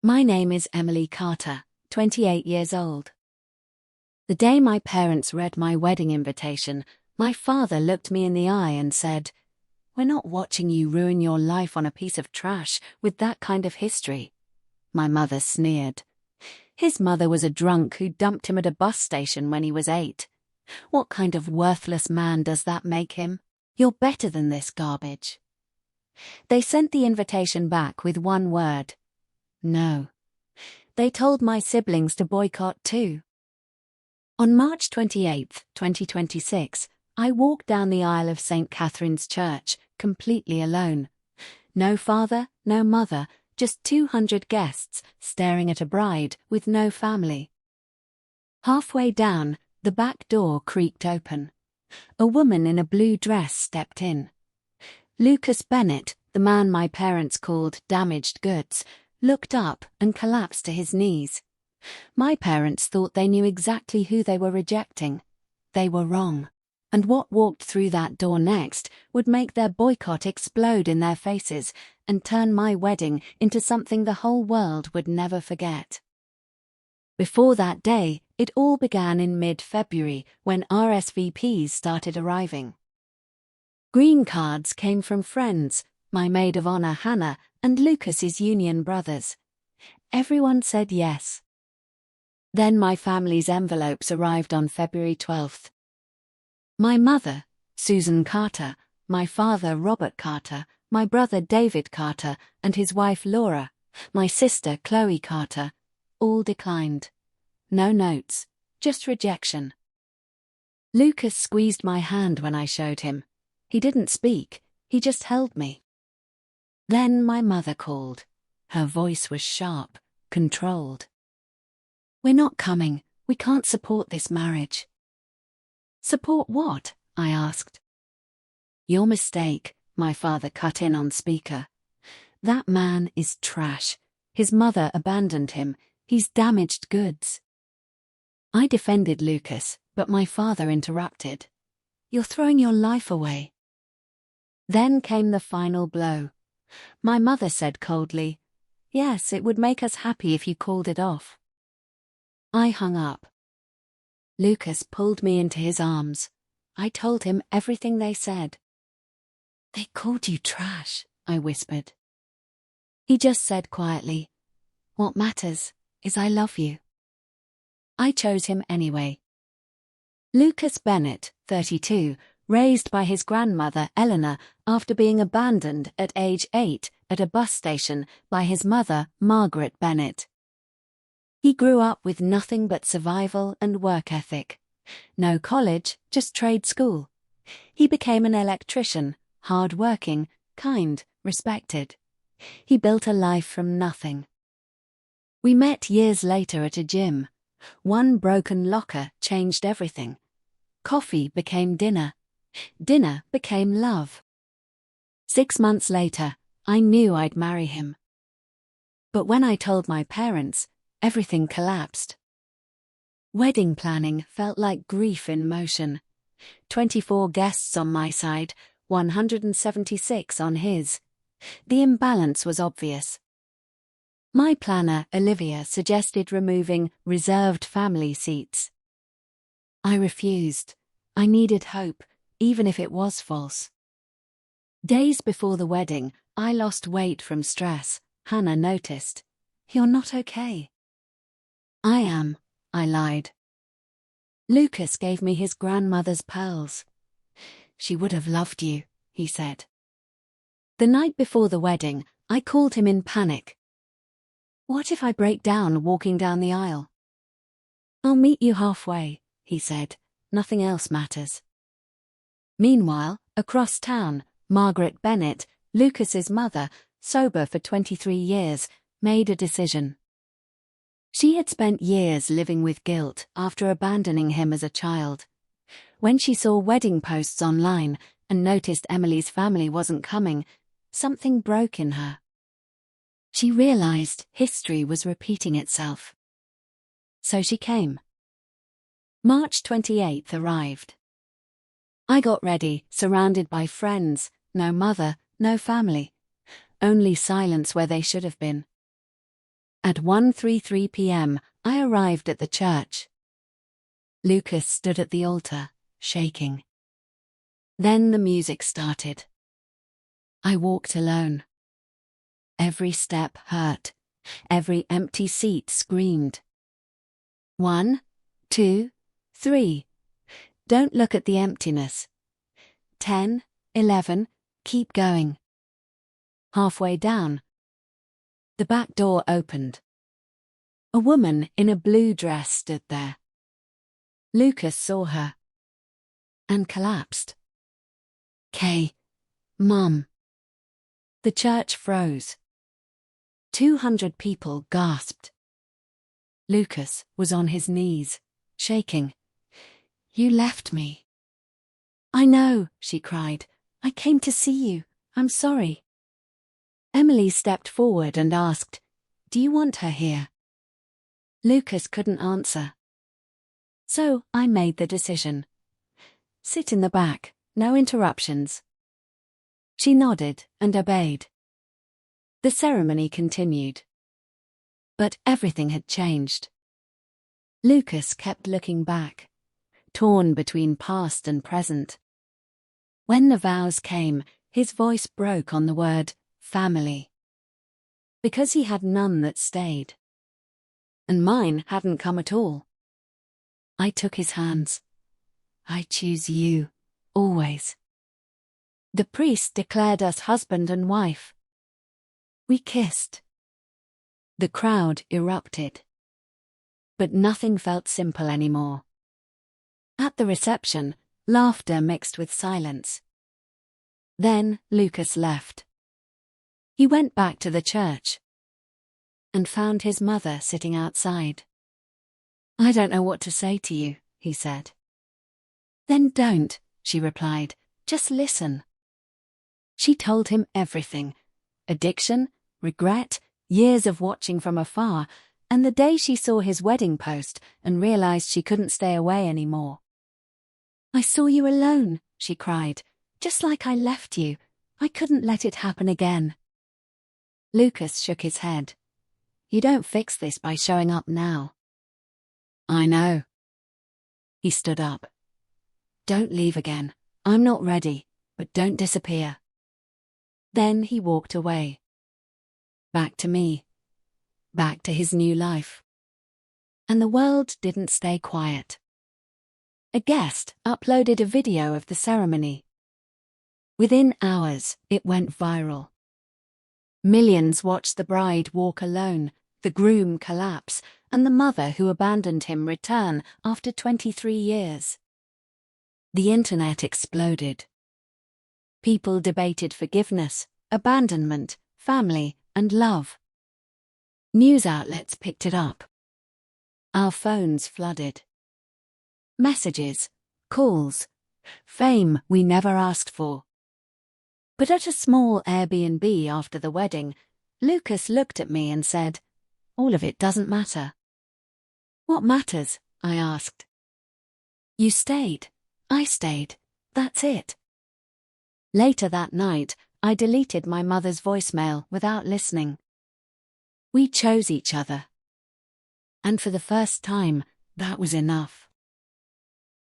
My name is Emily Carter, 28 years old. The day my parents read my wedding invitation, my father looked me in the eye and said, "We're not watching you ruin your life on a piece of trash with that kind of history." My mother sneered. His mother was a drunk who dumped him at a bus station when he was 8. What kind of worthless man does that make him? You're better than this garbage. They sent the invitation back with one word: no. They told my siblings to boycott too. On March 28, 2026, I walked down the aisle of St. Catherine's Church, completely alone. No father, no mother, just 200 guests staring at a bride with no family. Halfway down, the back door creaked open. A woman in a blue dress stepped in. Lucas Bennett, the man my parents called damaged goods, looked up and collapsed to his knees. My parents thought they knew exactly who they were rejecting. They were wrong. And what walked through that door next would make their boycott explode in their faces and turn my wedding into something the whole world would never forget. Before that day, it all began in mid-February when RSVPs started arriving. Green cards came from friends, my maid of honor Hannah and Lucas's union brothers. Everyone said yes. Then my family's envelopes arrived on February 12th. My mother, Susan Carter, my father Robert Carter, my brother David Carter and his wife Laura, my sister Chloe Carter, all declined. No notes, just rejection. Lucas squeezed my hand when I showed him. He didn't speak, he just held me. Then my mother called. Her voice was sharp, controlled. "We're not coming. We can't support this marriage." "Support what?" I asked. "Your mistake," my father cut in on speaker. "That man is trash. His mother abandoned him. He's damaged goods." I defended Lucas, but my father interrupted. "You're throwing your life away." Then came the final blow. My mother said coldly, "Yes, it would make us happy if you called it off." I hung up. Lucas pulled me into his arms. I told him everything they said. "They called you trash," I whispered. He just said quietly, "What matters is I love you." I chose him anyway. Lucas Bennett, 32, raised by his grandmother Eleanor after being abandoned at age 8 at a bus station by his mother Margaret Bennett. He grew up with nothing but survival and work ethic. No college, just trade school. He became an electrician, hard-working, kind, respected. He built a life from nothing. We met years later at a gym. One broken locker changed everything. Coffee became dinner. Dinner became love. 6 months later, I knew I'd marry him. But when I told my parents, everything collapsed. Wedding planning felt like grief in motion. 24 guests on my side, 176 on his. The imbalance was obvious. My planner, Olivia, suggested removing reserved family seats. I refused. I needed hope, even if it was false. Days before the wedding, I lost weight from stress. Hannah noticed. "You're not okay." "I am," I lied. Lucas gave me his grandmother's pearls. "She would have loved you," he said. The night before the wedding, I called him in panic. "What if I break down walking down the aisle?" "I'll meet you halfway," he said. "Nothing else matters." Meanwhile, across town, Margaret Bennett, Lucas's mother, sober for 23 years, made a decision. She had spent years living with guilt after abandoning him as a child. When she saw wedding posts online and noticed Emily's family wasn't coming, something broke in her. She realized history was repeating itself. So she came. March 28th arrived. I got ready, surrounded by friends, no mother, no family. Only silence where they should have been. At 1:33 p.m., I arrived at the church. Lucas stood at the altar, shaking. Then the music started. I walked alone. Every step hurt. Every empty seat screamed. 1, 2, 3. Don't look at the emptiness. 10, 11, keep going. Halfway down, the back door opened. A woman in a blue dress stood there. Lucas saw her and collapsed. Kay, Mum. The church froze. 200 people gasped. Lucas was on his knees, shaking. You left me. I know, she cried. I came to see you. I'm sorry. Emily stepped forward and asked, Do you want her here? Lucas couldn't answer. So I made the decision. Sit in the back, no interruptions. She nodded and obeyed. The ceremony continued. But everything had changed. Lucas kept looking back, torn between past and present. When the vows came, his voice broke on the word family. Because he had none that stayed. And mine hadn't come at all. I took his hands. I choose you, always. The priest declared us husband and wife. We kissed. The crowd erupted. But nothing felt simple anymore. At the reception, laughter mixed with silence. Then Lucas left. He went back to the church and found his mother sitting outside. I don't know what to say to you, he said. Then don't, she replied. Just listen. She told him everything. Addiction, regret, years of watching from afar, and the day she saw his wedding post and realized she couldn't stay away anymore. I saw you alone, she cried, just like I left you. I couldn't let it happen again. Lucas shook his head. You don't fix this by showing up now. I know. He stood up. Don't leave again. I'm not ready, but don't disappear. Then he walked away. Back to me. Back to his new life. And the world didn't stay quiet. A guest uploaded a video of the ceremony. Within hours, it went viral. Millions watched the bride walk alone, the groom collapse, and the mother who abandoned him return after 23 years. The internet exploded. People debated forgiveness, abandonment, family, and love. News outlets picked it up. Our phones flooded. Messages, calls, fame we never asked for. But at a small Airbnb after the wedding, Lucas looked at me and said, All of it doesn't matter. What matters? I asked. You stayed. I stayed. That's it. Later that night, I deleted my mother's voicemail without listening. We chose each other. And for the first time, that was enough.